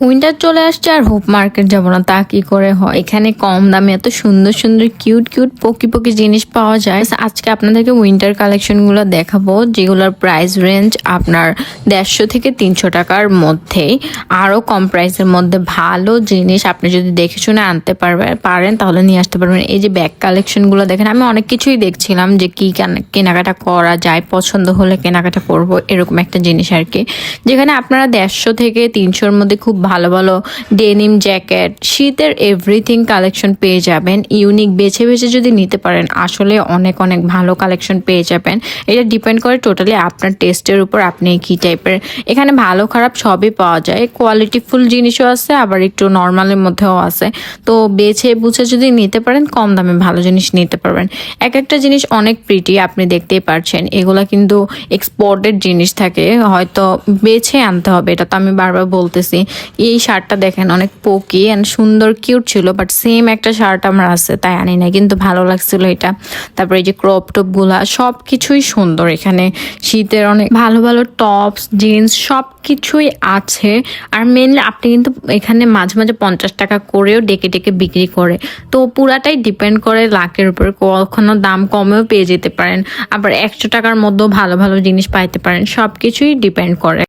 Winter চলে আসছে আর hope market যাবো না তা কি করে হয়। এখানে কম দামে এত সুন্দর সুন্দর কিউট কিউট পকি পকি জিনিস পাওয়া যায়। আজকে আপনাদেরকে উইন্টার কালেকশন গুলো দেখাবো, যেগুলোর প্রাইস রেঞ্জ আপনার 150 থেকে 300 টাকার মধ্যেই। আরো কম প্রাইসের মধ্যে ভালো জিনিস আপনি যদি দেখে শুনে আনতে পারেন তাহলে নিয়ে আসতে পারবেন। এই যে ব্যাগ কালেকশন গুলো দেখেন, আমি অনেক কিছুই দেখছিলাম যে কি কেনাকাটা করা যায়, পছন্দ হলে কেনাকাটা করব, এরকম একটা জিনিস আর কি। যেখানে আপনারা 150 থেকে 300-র মধ্যে খুব ভালো ভালো ডেনিম জ্যাকেট, শীতের এভরিথিং কালেকশন পেয়ে যাবেন। ইউনিক বেছে বেছে যদি নিতে পারেন আসলে অনেক অনেক ভালো কালেকশন পেয়ে যাবেন। এটা ডিপেন্ড করে টোটালি আপনার টেস্টের উপর, আপনি কি টাইপের। এখানে ভালো খারাপ সবই পাওয়া যায়, কোয়ালিটিফুল জিনিসও আছে আবার একটু নর্মালের মধ্যেও আছে। তো বেছে বুঝে যদি নিতে পারেন কম দামে ভালো জিনিস নিতে পারবেন। এক একটা জিনিস অনেক প্রিটি, আপনি দেখতেই পারছেন। এগুলা কিন্তু এক্সপোর্টেড জিনিস থাকে, হয়তো বেছে আনতে হবে, এটা তো আমি বারবার বলতেছি। এই শার্টটা দেখেন অনেক পোকি অ্যান্ড সুন্দর কিউট ছিল, বাট সেম একটা শার্ট আমার আছে তাই আনি না, কিন্তু ভালো লাগছিল এটা। তারপরে এই যে ক্রপ টপ গুলা সব কিছুই সুন্দর। এখানে শীতের অনেক ভালো ভালো টপস জিন্স সব কিছুই আছে। আর মেনলি আপনি কিন্তু এখানে মাঝে মাঝে 50 টাকা করেও ডেকে ডেকে বিক্রি করে, তো পুরাটাই ডিপেন্ড করে লাকের উপর। কখনো দাম কমেও পেয়ে যেতে পারেন, আবার 100 টাকার মধ্যেও ভালো ভালো জিনিস পাইতে পারেন, সব কিছুই ডিপেন্ড করে।